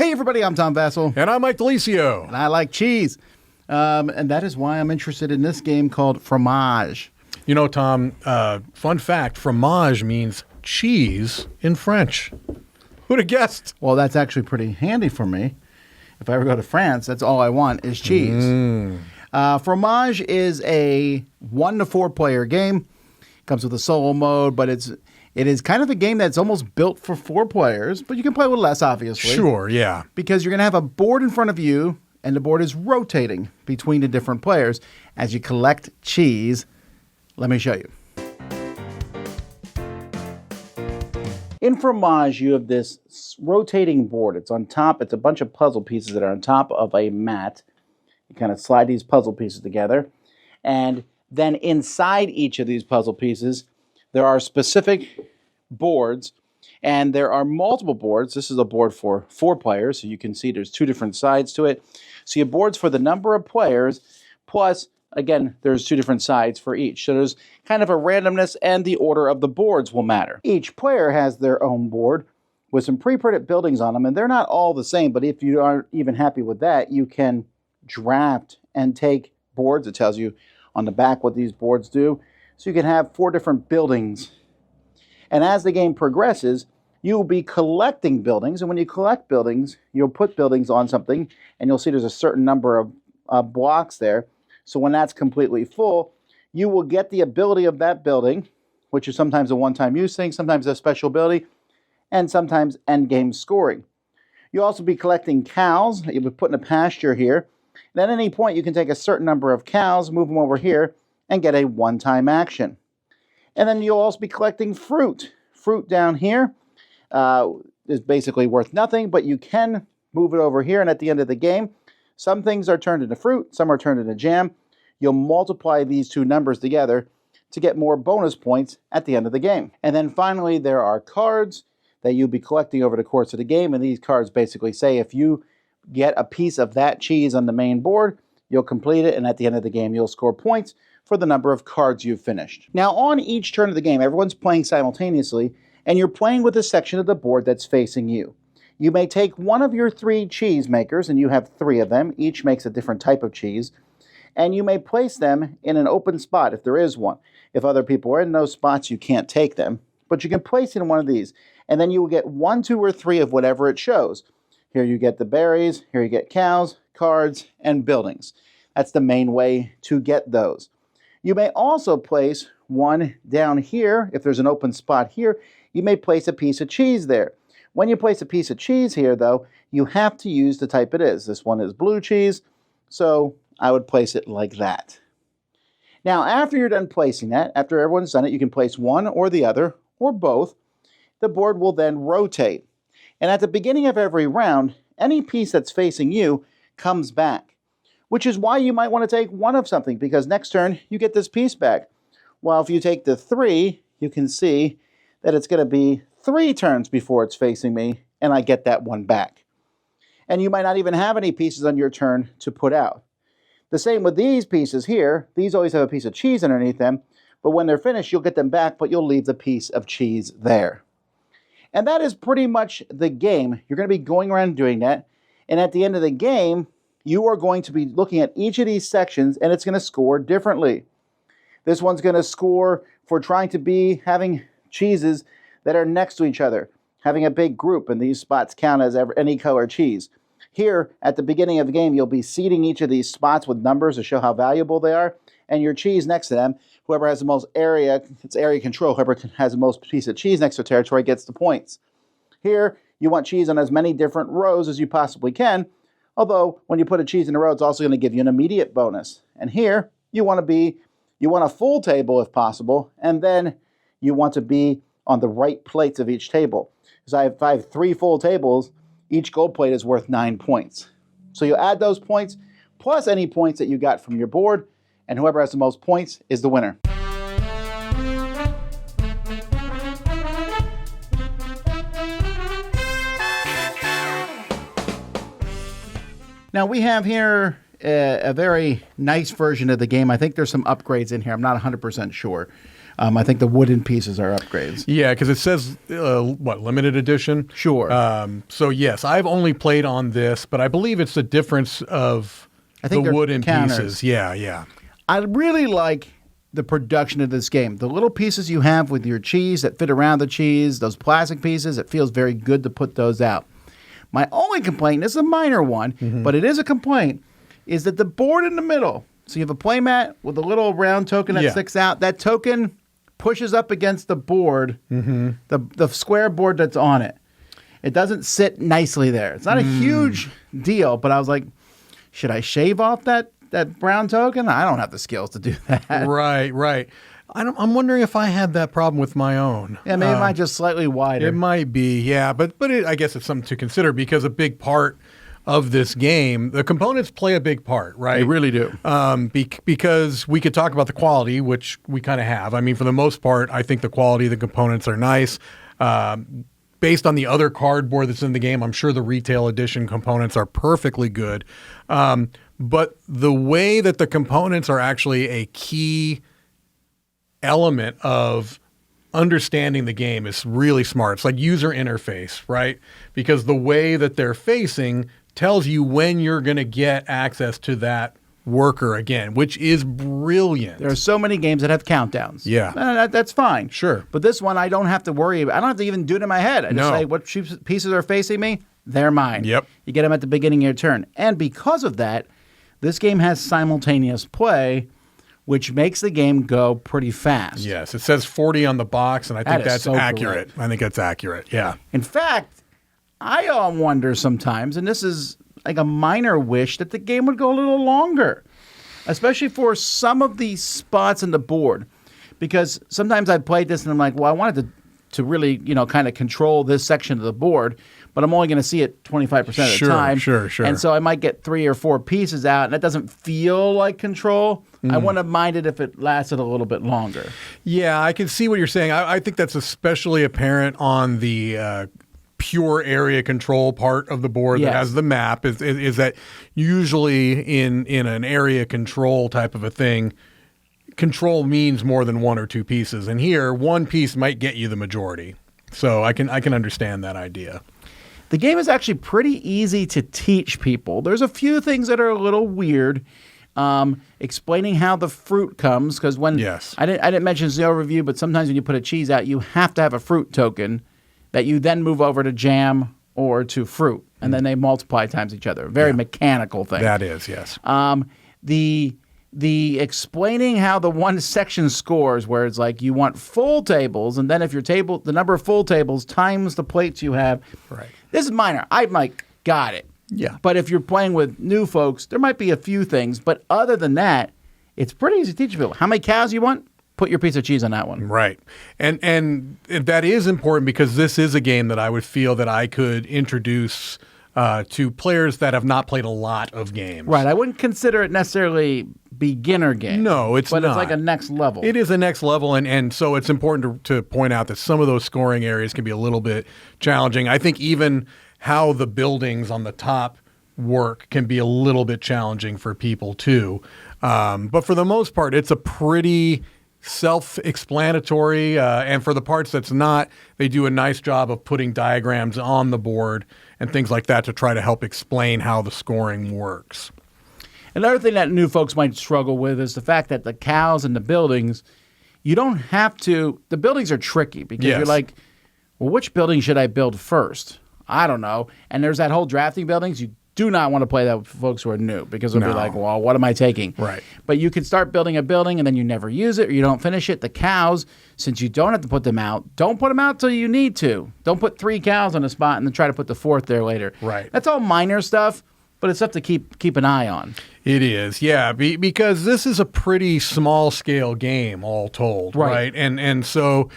Hey, everybody, I'm Tom Vassell. And I'm Mike Delisio. And I like cheese. And that is why I'm interested in this game called Fromage. You know, Tom, fun fact, fromage means cheese in French. Who'd have guessed? Well, that's actually pretty handy for me. If I ever go to France, that's all I want is cheese. Fromage is a 1 to 4 player game. Comes with a solo mode, but it is kind of a game that's almost built for 4 players, but you can play with less, obviously. Sure, yeah. Because you're going to have a board in front of you, and the board is rotating between the different players as you collect cheese. Let me show you. In Fromage, you have this rotating board. It's on top. It's a bunch of puzzle pieces that are on top of a mat. You kind of slide these puzzle pieces together, and then inside each of these puzzle pieces, there are specific boards, and there are multiple boards. This is a board for 4 players, so you can see there's 2 different sides to it. So you have boards for the number of players, plus, again, there's 2 different sides for each. So there's kind of a randomness, and the order of the boards will matter. Each player has their own board with some pre-printed buildings on them, and they're not all the same, but if you aren't even happy with that, you can draft and take boards. It tells you on the back what these boards do. So you can have 4 different buildings. And as the game progresses, you will be collecting buildings. And when you collect buildings, you'll put buildings on something, and you'll see there's a certain number of blocks there. So when that's completely full, you will get the ability of that building, which is sometimes a one-time use thing, sometimes a special ability, and sometimes end-game scoring. You'll also be collecting cows. You'll be putting a pasture here. And at any point, you can take a certain number of cows, move them over here, and get a one-time action. And then you'll also be collecting fruit. Fruit down here is basically worth nothing, but you can move it over here, and at the end of the game, some things are turned into fruit, some are turned into jam. You'll multiply these 2 numbers together to get more bonus points at the end of the game. And then finally, there are cards that you'll be collecting over the course of the game, and these cards basically say if you get a piece of that cheese on the main board, you'll complete it, and at the end of the game, you'll score points for the number of cards you've finished. Now, on each turn of the game, everyone's playing simultaneously, and you're playing with a section of the board that's facing you. You may take one of your 3 cheese makers, and you have 3 of them. Each makes a different type of cheese, and you may place them in an open spot if there is one. If other people are in those spots, you can't take them, but you can place it in one of these, and then you will get 1, 2, or 3 of whatever it shows. Here you get the berries, here you get cows, cards, and buildings. That's the main way to get those. You may also place one down here. If there's an open spot here, you may place a piece of cheese there. When you place a piece of cheese here, though, you have to use the type it is. This one is blue cheese, so I would place it like that. Now, after you're done placing that, after everyone's done it, you can place one or the other, or both. The board will then rotate. And at the beginning of every round, any piece that's facing you comes back, which is why you might want to take one of something, because next turn you get this piece back. While if you take the 3, you can see that it's going to be 3 turns before it's facing me, and I get that one back. And you might not even have any pieces on your turn to put out. The same with these pieces here. These always have a piece of cheese underneath them, but when they're finished, you'll get them back, but you'll leave the piece of cheese there. And that is pretty much the game. You're going to be going around doing that. And at the end of the game, you are going to be looking at each of these sections, and it's going to score differently. This one's going to score for trying to be having cheeses that are next to each other, having a big group, and these spots count as any color cheese. Here, at the beginning of the game, you'll be seeding each of these spots with numbers to show how valuable they are, and your cheese next to them, whoever has the most area, it's area control, whoever has the most piece of cheese next to territory gets the points. Here, you want cheese on as many different rows as you possibly can, although when you put a cheese in a row, it's also going to give you an immediate bonus. And here, you want a full table if possible, and then you want to be on the right plates of each table. Because if I have 3 full tables, each gold plate is worth 9 points. So you add those points, plus any points that you got from your board, and whoever has the most points is the winner. Now we have here a very nice version of the game. I think there's some upgrades in here. I'm not 100% sure. I think the wooden pieces are upgrades. Yeah, because it says, limited edition? Sure. So, yes, I've only played on this, but I believe it's the difference of the wooden pieces. Yeah. I really like the production of this game. The little pieces you have with your cheese that fit around the cheese, those plastic pieces, it feels very good to put those out. My only complaint, this is a minor one, but it is a complaint, is that the board in the middle, so you have a playmat with a little round token that sticks out, that token pushes up against the board, the square board that's on it. It doesn't sit nicely there. It's not a huge deal, but I was like, should I shave off that brown token? I don't have the skills to do that. Right. I'm wondering if I had that problem with my own. Yeah, maybe mine just slightly wider. It might be, yeah. But I guess it's something to consider because a big part of this game, the components play a big part, right? They really do. Because we could talk about the quality, which we kind of have. I mean, for the most part, I think the quality of the components are nice. Based on the other cardboard that's in the game, I'm sure the retail edition components are perfectly good. But the way that the components are actually a key element of understanding the game is really smart. It's like user interface, right? Because the way that they're facing tells you when you're going to get access to that worker again, which is brilliant. There are so many games that have countdowns. Yeah. That's fine. Sure. But this one, I don't have to worry about. I don't have to even do it in my head. I just say what pieces are facing me, they're mine. Yep. You get them at the beginning of your turn. And because of that, this game has simultaneous play, which makes the game go pretty fast. Yes. It says 40 on the box, and I think that's so accurate. correct. I think that's accurate. Yeah. In fact, I wonder sometimes, and this is like a minor wish, that the game would go a little longer, especially for some of these spots in the board. Because sometimes I played this and I'm like, well, I wanted to really, kind of control this section of the board, but I'm only going to see it 25% of the time. Sure. And so I might get 3 or 4 pieces out, and that doesn't feel like control. I wouldn't have minded if it lasted a little bit longer. Yeah, I can see what you're saying. I think that's especially apparent on the pure area control part of the board that has the map, is that usually in an area control type of a thing, control means more than 1 or 2 pieces. And here, 1 piece might get you the majority. So I can understand that idea. The game is actually pretty easy to teach people. There's a few things that are a little weird. Explaining how the fruit comes, because when I didn't mention the overview, but sometimes when you put a cheese out, you have to have a fruit token that you then move over to jam or to fruit, and then they multiply times each other. Very mechanical thing. That is, yes. The explaining how the one section scores, where it's like you want full tables, and then if your table, the number of full tables times the plates you have. Right. This is minor. I'm like, got it. Yeah. But if you're playing with new folks, there might be a few things. But other than that, it's pretty easy to teach people. How many cows you want? Put your piece of cheese on that one. Right. And that is important because this is a game that I would feel that I could introduce to players that have not played a lot of games. Right. I wouldn't consider it necessarily beginner game. No, it's not. But it's like a next level. It is a next level, and so it's important to point out that some of those scoring areas can be a little bit challenging. I think even how the buildings on the top work can be a little bit challenging for people too. But for the most part, it's a pretty self-explanatory, and for the parts that's not, they do a nice job of putting diagrams on the board and things like that to try to help explain how the scoring works. Another thing that new folks might struggle with is the fact that the cows and the buildings, you don't have to, the buildings are tricky because you're like, well, which building should I build first? I don't know. And there's that whole drafting buildings. You do not want to play that with folks who are new because they'll be like, well, what am I taking? Right. But you can start building a building and then you never use it or you don't finish it. The cows, since you don't have to put them out, don't put them out till you need to. Don't put 3 cows on a spot and then try to put the 4th there later. Right. That's all minor stuff, but it's stuff to keep an eye on. It is, yeah, because this is a pretty small scale game, all told, right? And so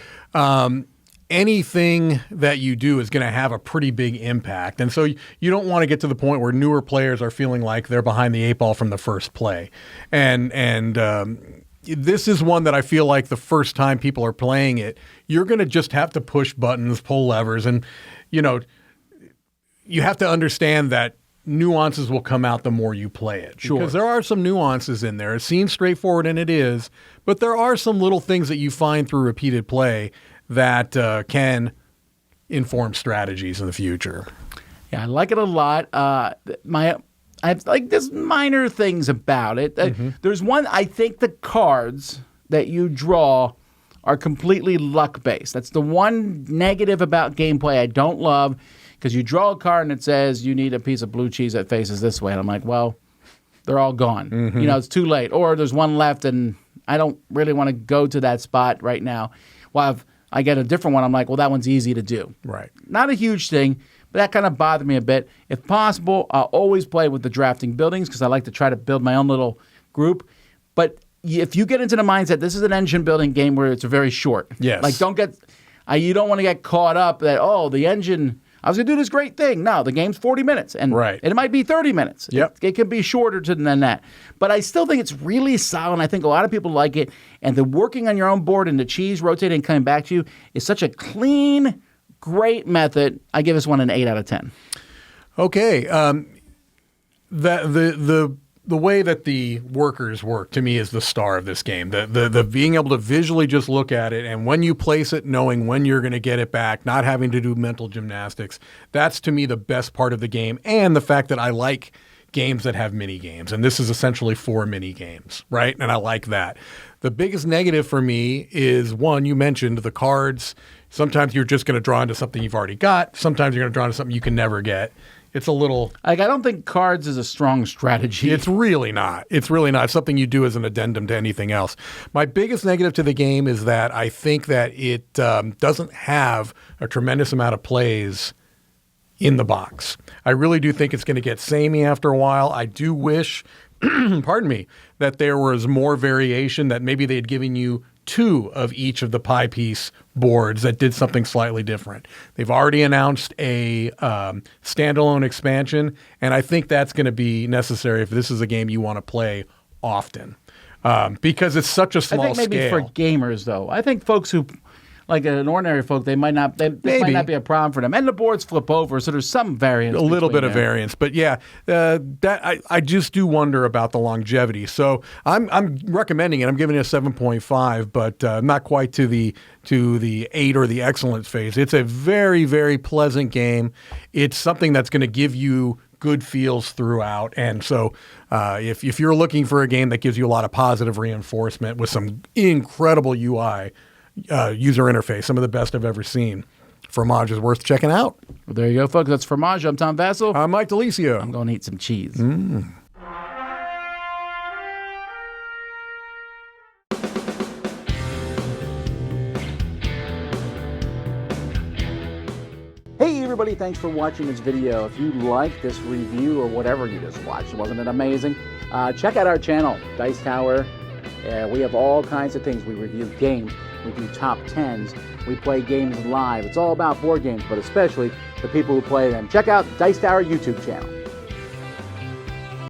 anything that you do is going to have a pretty big impact. And so you don't want to get to the point where newer players are feeling like they're behind the 8 ball from the first play. And this is one that I feel like the first time people are playing it, you're going to just have to push buttons, pull levers, and you have to understand that nuances will come out the more you play it. Sure. Because there are some nuances in there. It seems straightforward, and it is, but there are some little things that you find through repeated play that can inform strategies in the future. Yeah, I like it a lot. I like there's minor things about it. There's one, I think the cards that you draw are completely luck-based. That's the one negative about gameplay I don't love, because you draw a card and it says you need a piece of blue cheese that faces this way. And I'm like, well, they're all gone. It's too late. Or there's one left and I don't really want to go to that spot right now. Well, if I get a different one, I'm like, well, that one's easy to do. Right. Not a huge thing, but that kind of bothered me a bit. If possible, I'll always play with the drafting buildings because I like to try to build my own little group. But if you get into the mindset, this is an engine building game where it's very short. Yes. Like, you don't want to get caught up that, the engine, I was going to do this great thing. No, the game's 40 minutes. And it might be 30 minutes. Yep. It can be shorter than that. But I still think it's really solid. I think a lot of people like it. And the working on your own board and the cheese rotating and coming back to you is such a clean, great method. I give this one an 8 out of 10. Okay. The way that the workers work, to me, is the star of this game. The being able to visually just look at it, and when you place it, knowing when you're going to get it back, not having to do mental gymnastics, that's, to me, the best part of the game. And the fact that I like games that have mini games, and this is essentially 4 mini games, right? And I like that. The biggest negative for me is, one, you mentioned the cards. Sometimes you're just going to draw into something you've already got. Sometimes you're going to draw into something you can never get. It's a little... I don't think cards is a strong strategy. It's really not. It's really not. It's something you do as an addendum to anything else. My biggest negative to the game is that I think that it doesn't have a tremendous amount of plays in the box. I really do think it's going to get samey after a while. I do wish, pardon me, that there was more variation, that maybe they had given you 2 of each of the pie piece boards that did something slightly different. They've already announced a standalone expansion, and I think that's going to be necessary if this is a game you want to play often, because it's such a small scale. I think maybe for gamers, though. I think folks who, like an ordinary folk, they might not. This might not be a problem for them. And the boards flip over, so there's some variance. A little bit of variance, but yeah, I just do wonder about the longevity. So I'm recommending it. I'm giving it a 7.5, but not quite to the 8 or the excellence phase. It's a very, very pleasant game. It's something that's going to give you good feels throughout. And so if you're looking for a game that gives you a lot of positive reinforcement with some incredible UI. User interface, some of the best I've ever seen. Fromage is worth checking out. Well, there you go, folks. That's Fromage. I'm Tom Vassell. I'm Mike DeLisio. I'm going to eat some cheese. Hey everybody, thanks for watching this video. If you like this review or whatever you just watched, wasn't it amazing? Check out our channel, Dice Tower. We have all kinds of things. We review games. We do top 10s. We play games live. It's all about board games, but especially the people who play them. Check out Dice Tower YouTube channel.